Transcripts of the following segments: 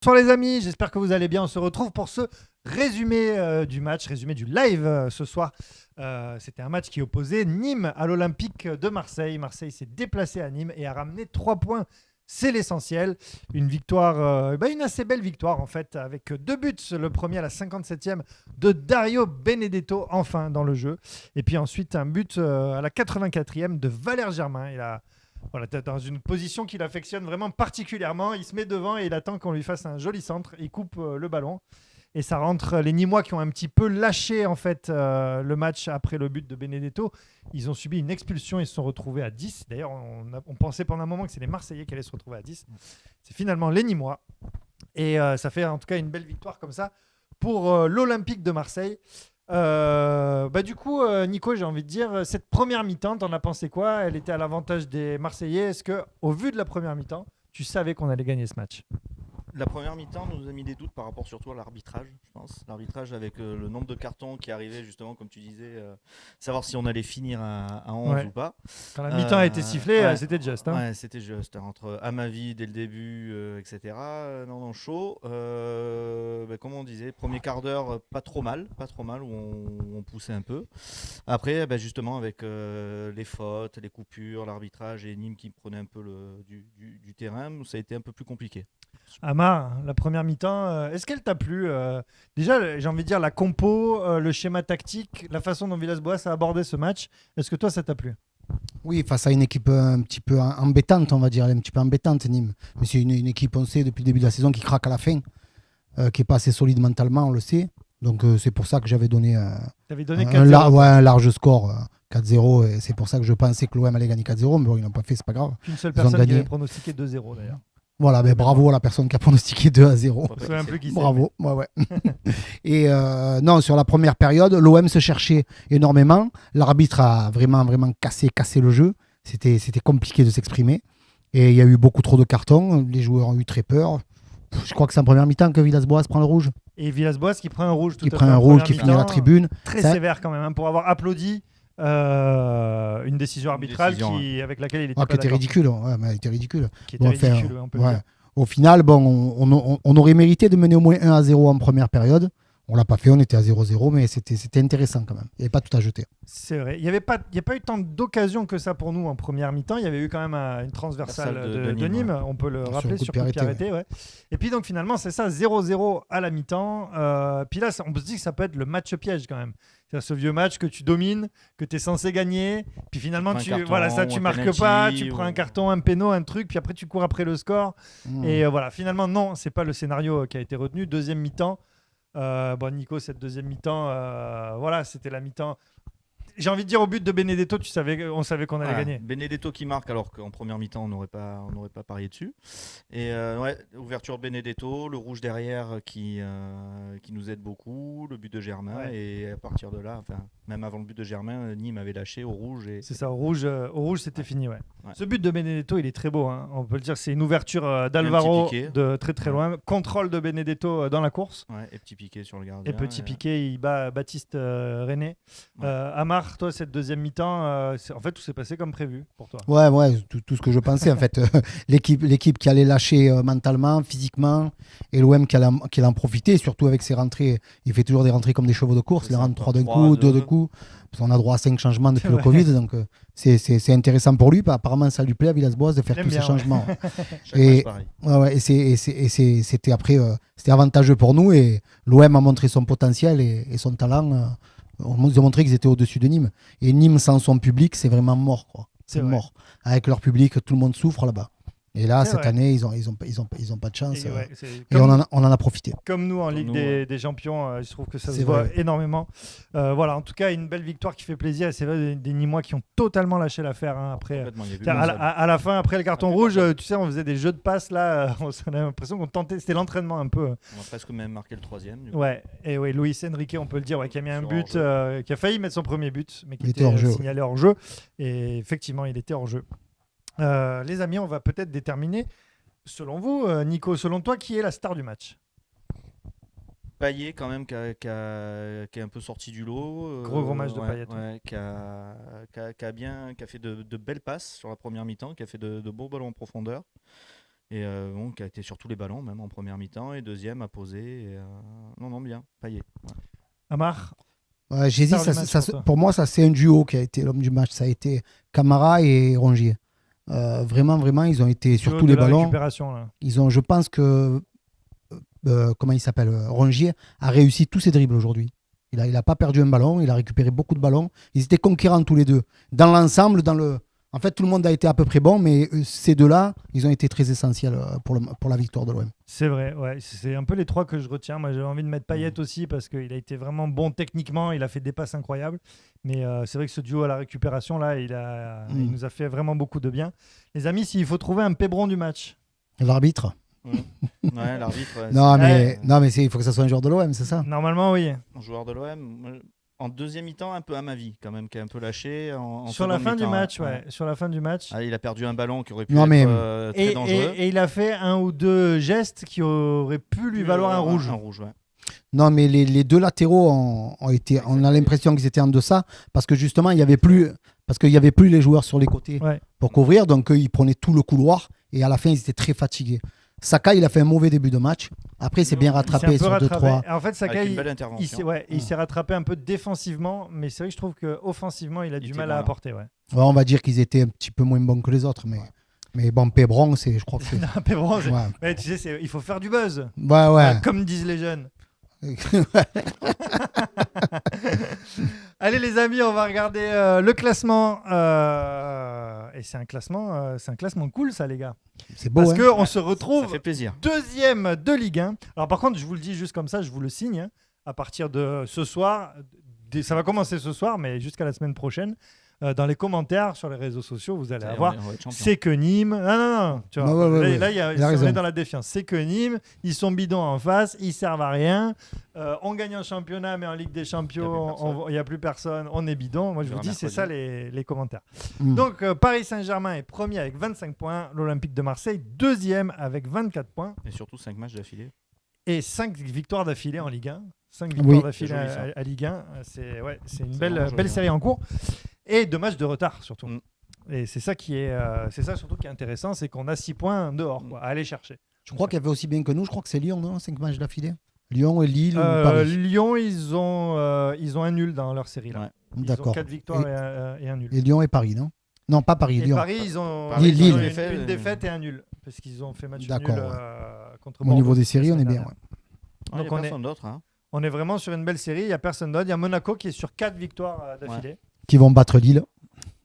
Bonsoir les amis, j'espère que vous allez bien. On se retrouve pour ce résumé du match, résumé du live ce soir. C'était un match qui opposait Nîmes à l'Olympique de Marseille. Marseille s'est déplacé à Nîmes et a ramené 3 points. C'est l'essentiel. Une victoire, une assez belle victoire en fait, avec 2 buts. Le premier à la 57e de Dario Benedetto, enfin dans le jeu. Et puis ensuite un but à la 84e de Valère Germain. Il a voilà, dans une position qu'il affectionne vraiment particulièrement. Il se met devant et il attend qu'on lui fasse un joli centre. Il coupe le ballon et ça rentre. Les Nîmois qui ont un petit peu lâché en fait le match après le but de Benedetto, ils ont subi une expulsion et se sont retrouvés à 10. D'ailleurs, on pensait pendant un moment que c'est les Marseillais qui allaient se retrouver à 10. C'est finalement les Nîmois. Et ça fait en tout cas une belle victoire comme ça pour l'Olympique de Marseille. Du coup, Nico, j'ai envie de dire, cette première mi-temps, t'en as pensé quoi? Elle était à l'avantage des Marseillais. Est-ce que, au vu de la première mi-temps, tu savais qu'on allait gagner ce match? La première mi-temps nous a mis des doutes par rapport surtout à l'arbitrage, je pense. L'arbitrage avec le nombre de cartons qui arrivaient justement, comme tu disais, savoir si on allait finir à 11 Ouais. ou pas. Quand la mi-temps a été sifflée, Ouais, c'était juste. Hein. ouais, c'était juste. Entre à ma vie dès le début, etc. Non, non, chaud. Comme on disait, premier quart d'heure, pas trop mal, où on poussait un peu. Après, justement, avec les fautes, les coupures, l'arbitrage et Nîmes qui prenait un peu du terrain, ça a été un peu plus compliqué. Amar, la première mi-temps, est-ce qu'elle t'a plu déjà, j'ai envie de dire la compo, le schéma tactique, la façon dont Villas-Boas a abordé ce match. Est-ce que toi, ça t'a plu? Oui, face à une équipe un petit peu embêtante, on va dire. Elle est un petit peu embêtante, Nîmes. Mais c'est une équipe, on sait, depuis le début de la saison, qui craque à la fin, qui n'est pas assez solide mentalement, on le sait. Donc c'est pour ça que j'avais donné T'avais donné 4-0. un large score, 4-0. Et c'est pour ça que je pensais que l'OM allait gagner 4-0. Mais bon, ils n'ont pas fait, c'est pas grave. Qu'une seule Ils ont personne qui avait gagné. pronostiqué 2-0 d'ailleurs. Voilà, mais bravo à la personne qui a pronostiqué 2-0. Je me souviens plus qui c'est. Bravo, ouais. Et non, sur la première période, l'OM se cherchait énormément. L'arbitre a vraiment cassé le jeu. C'était compliqué de s'exprimer. Et il y a eu beaucoup trop de cartons. Les joueurs ont eu très peur. Je crois que c'est en première mi-temps que Villas-Boas prend le rouge. Et Villas-Boas qui prend un rouge tout Qui à prend fait un en rouge, première qui finit à la mi-temps. tribune. Très Ça- sévère quand même pour avoir applaudi une décision arbitrale avec laquelle il était Ah, pas qui était d'accord. ridicule. Ouais, mais elle était ridicule. Qui était Bon, enfin, ridicule, on peut le ouais. dire. Au final, bon, on aurait mérité de mener au moins 1-0 en première période. On l'a pas fait, on était à 0-0, mais c'était intéressant quand même. Il n'y avait pas tout à jeter. C'est vrai. Il n'y a pas eu tant d'occasions que ça pour nous en première mi-temps. Il y avait eu quand même une transversale de Nîmes, on peut le rappeler, sur coup de pied arrêté. Ouais. Et puis donc finalement, c'est ça, 0-0 à la mi-temps. Puis là, on peut se dire que ça peut être le match piège quand même. C'est ce vieux match que tu domines, que tu es censé gagner. Puis finalement, tu marques pas, tu prends un carton, un péno, un truc, puis après tu cours après le score. Et voilà, finalement, non, c'est pas le scénario qui a été retenu. Deuxième mi-temps. Nico, cette deuxième mi-temps, voilà, c'était la mi-temps. J'ai envie de dire au but de Benedetto, on savait qu'on allait gagner. Benedetto qui marque alors qu'en première mi-temps on n'aurait pas parié dessus. Et ouverture de Benedetto, le rouge derrière qui nous aide beaucoup, le but de Germain et à partir de là, même avant le but de Germain, Nîmes avait lâché au rouge. C'est ça, au rouge c'était fini. Ouais. Ce but de Benedetto, il est très beau. Hein. On peut le dire, c'est une ouverture d'Alvaro de très très loin. Contrôle de Benedetto dans la course. Ouais, et petit piqué sur le gardien. Et petit piqué, il bat Baptiste René. Amar, toi, cette deuxième mi-temps, en fait, tout s'est passé comme prévu pour toi. Ouais, tout ce que je pensais en fait. L'équipe qui allait lâcher mentalement, physiquement, et l'OM qui allait en profiter, surtout avec ses rentrées. Il fait toujours des rentrées comme des chevaux de course, il rentre 3 d'un coup, 2 d'un coup. Parce qu'on a droit à 5 changements depuis le Covid, donc c'est intéressant pour lui. Apparemment, ça lui plaît à Villas-Boas de faire tous ces changements. Et c'était après, c'était avantageux pour nous, et l'OM a montré son potentiel et son talent. On nous a montré qu'ils étaient au-dessus de Nîmes. Et Nîmes sans son public, c'est vraiment mort, quoi. C'est mort. Avec leur public, tout le monde souffre là-bas. Et là, cette année, ils ont pas de chance. Et on en a profité. Comme nous en Ligue des Champions, je trouve que ça se voit énormément. Voilà, en tout cas, une belle victoire qui fait plaisir. Et c'est vrai, des Nîmois qui ont totalement lâché l'affaire. Hein, après, à la fin, après le carton rouge, tu sais, on faisait des jeux de passes. Là, on a l'impression qu'on tentait. C'était l'entraînement un peu. On a presque même marqué le troisième. Ouais, et Luis Enrique, on peut le dire, qui a mis un but, qui a failli mettre son premier but, mais qui était signalé hors jeu. Et effectivement, il était hors jeu. Les amis, on va peut-être déterminer, selon vous, Nico, selon toi, qui est la star du match? Payet quand même qui est un peu sorti du lot. Gros match de Payet. Qui a fait de belles passes sur la première mi-temps, qui a fait de beaux ballons en profondeur. Et qui a été sur tous les ballons, même en première mi-temps. Et deuxième, a posé. Et, non, bien. Payet. Ouais. Amar. Ouais, j'hésite. Pour moi, ça c'est un duo qui a été l'homme du match. Ça a été Camara et Rongier. Vraiment, ils ont été sur tous les ballons. Je pense que comment il s'appelle, Rongier a réussi tous ses dribbles aujourd'hui. Il a pas perdu un ballon, il a récupéré beaucoup de ballons. Ils étaient conquérants tous les deux. Dans l'ensemble, en fait, tout le monde a été à peu près bon, mais ces deux-là, ils ont été très essentiels pour la victoire de l'OM. C'est vrai, ouais. C'est un peu les trois que je retiens. Moi, j'avais envie de mettre Payet aussi parce qu'il a été vraiment bon techniquement. Il a fait des passes incroyables. Mais c'est vrai que ce duo à la récupération, là, il nous a fait vraiment beaucoup de bien. Les amis, s'il faut trouver un pébron du match. L'arbitre. Ouais, l'arbitre. Ouais, non, mais il faut que ça soit un joueur de l'OM, c'est ça? Normalement, oui. Un joueur de l'OM. En deuxième mi-temps, un peu à ma vie, quand même, qui a un peu lâché. Sur la fin du match, ouais. Sur la fin du match. Il a perdu un ballon qui aurait pu être très dangereux. Et il a fait un ou deux gestes qui auraient pu lui valoir un rouge. Un rouge, ouais. Non, mais les deux latéraux ont été. On a l'impression qu'ils étaient en deçà parce que justement, il n'y avait plus les joueurs sur les côtés pour couvrir. Donc, ils prenaient tout le couloir et à la fin, ils étaient très fatigués. Saka, il a fait un mauvais début de match. Après, il s'est bien rattrapé sur 2-3. En fait, Saka, il s'est Mm. rattrapé un peu défensivement, mais c'est vrai que je trouve qu'offensivement, il a du mal à apporter. Ouais. Ouais, on va dire qu'ils étaient un petit peu moins bons que les autres, mais bon, Pébron, je crois que c'est. Non, Pébron, mais tu sais, il faut faire du buzz. Ouais. Comme disent les jeunes. Allez les amis, on va regarder le classement et c'est un classement cool ça les gars. C'est beau. Parce que on se retrouve ça fait plaisir. Deuxième de Ligue 1. Alors par contre, je vous le dis juste comme ça, je vous le signe. À partir de ce soir, ça va commencer ce soir, mais jusqu'à la semaine prochaine. Dans les commentaires sur les réseaux sociaux, vous allez avoir c'est que Nîmes. Non. Tu vois, là, on est dans la défiance. C'est que Nîmes, ils sont bidons en face, ils servent à rien. On gagne en championnat, mais en Ligue des Champions, il n'y a plus personne. On est bidon. Moi, je vous dis, c'est ça les commentaires. Donc, Paris Saint-Germain est premier avec 25 points. L'Olympique de Marseille, deuxième avec 24 points. Et surtout 5 matchs d'affilée. Et 5 victoires d'affilée en Ligue 1. 5 victoires d'affilée à Ligue 1. C'est une belle série en cours. Et 2 matchs de retard surtout. Et c'est ça surtout qui est intéressant, c'est qu'on a 6 points dehors à aller chercher. Je crois qu'il y avait aussi bien que nous, je crois que c'est Lyon, non? 5 matchs d'affilée. Lyon et Lille ou Paris. Lyon, ils ont un nul dans leur série là. Ouais. Ils ont 4 victoires et un nul. Et Lyon et Paris, non? Non, pas Paris, Lyon. Paris, ils ont une défaite et un nul parce qu'ils ont fait match nul contre Bordeaux. Au niveau des séries, on est bien. Donc il n'y a personne d'autre. On est vraiment sur une belle série, il n'y a personne d'autre. Il y a Monaco qui est sur 4 victoires d'affilée. Qui vont battre Lille.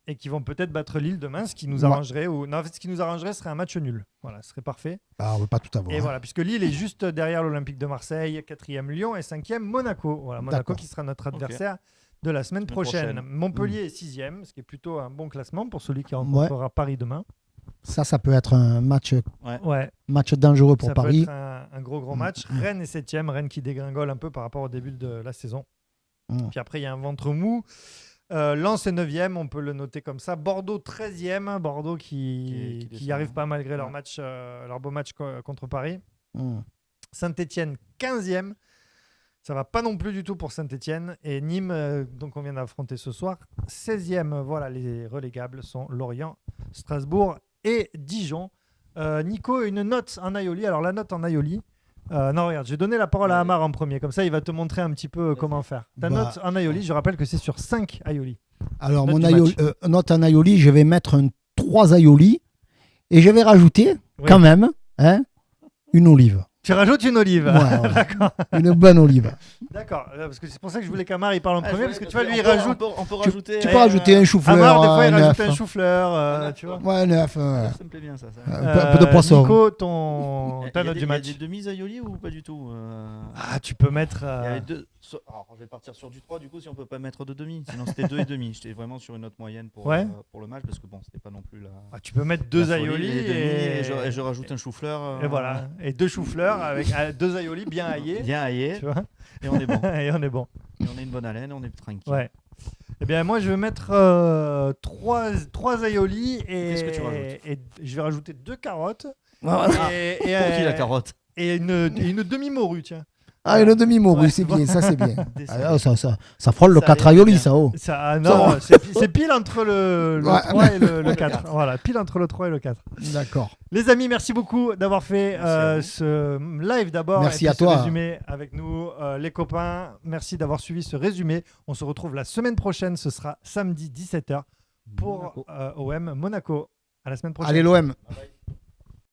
Et qui vont peut-être battre Lille demain, ce qui nous arrangerait. Ce qui nous arrangerait serait un match nul. Voilà, ce serait parfait. On ne veut pas tout avoir. Et voilà, puisque Lille est juste derrière l'Olympique de Marseille, 4e Lyon et 5e Monaco. Voilà, Monaco qui sera notre adversaire de la semaine prochaine. Montpellier est 6e, ce qui est plutôt un bon classement pour celui qui rencontrera Paris demain. Ça peut être un match dangereux pour Paris. Ça peut être un gros match. Rennes est 7e, Rennes qui dégringole un peu par rapport au début de la saison. Puis après, il y a un ventre mou. Lens est 9e, on peut le noter comme ça. Bordeaux 13e, Bordeaux qui n'y arrive pas malgré leur beau match contre Paris. Saint-Etienne 15e, ça va pas non plus du tout pour Saint-Etienne. Et Nîmes, donc on vient d'affronter ce soir, 16e. Voilà, les relégables sont Lorient, Strasbourg et Dijon. Nico, une note en aioli. Alors la note en aioli. Non, regarde, j'ai donné la parole à Amar en premier. Comme ça, il va te montrer un petit peu comment faire. Ta note en aioli, je rappelle que c'est sur 5 aioli. Alors, mon note en aioli, je vais mettre un 3 aioli et je vais rajouter quand même une olive. Tu rajoutes une olive. Ouais. D'accord. Une bonne olive. D'accord. Parce que c'est pour ça que je voulais qu'Amar il parle en premier. Parce que tu vois, lui, il rajoute. On peut rajouter. Tu peux rajouter un chou-fleur. Amar, des fois, il rajoute un chou-fleur. Tu vois. Ouais, neuf. Ça me plaît bien, ça. Un peu de poisson. Nico, ta note du match. Il y a des demi-aioli ou pas du tout tu peux mettre. Alors, je vais partir sur du 3 du coup, si on peut pas mettre de demi. Sinon, c'était 2,5. J'étais vraiment sur une note moyenne pour le match parce que bon, c'était pas non plus la. Tu peux mettre 2 aioli et je rajoute un chou-fleur. Et voilà. Et 2 chou-fleurs avec 2 aioli bien aillés. Bien aillés. Tu vois. Et on est bon. Et on est bon. Et on a une bonne haleine, on est tranquille. Ouais. Eh bien, moi, je vais mettre 3 aioli et. Qu'est-ce que tu rajoutes? Et je vais rajouter 2 carottes. Pour qui la carotte? Et une demi-morue, tiens. Ah, et le demi-mot, oui, c'est bien, ça c'est bien. Ah, ça frôle le 4 aioli, ça. Oh. Non, c'est pile entre le 3 et le 4. Voilà, pile entre le 3 et le 4. D'accord. Les amis, merci beaucoup d'avoir fait ce live d'abord. Merci et puis à toi. Ce résumé avec nous. Les copains, merci d'avoir suivi ce résumé. On se retrouve la semaine prochaine. Ce sera samedi 17h pour OM Monaco. À la semaine prochaine. Allez, l'OM. Bye bye.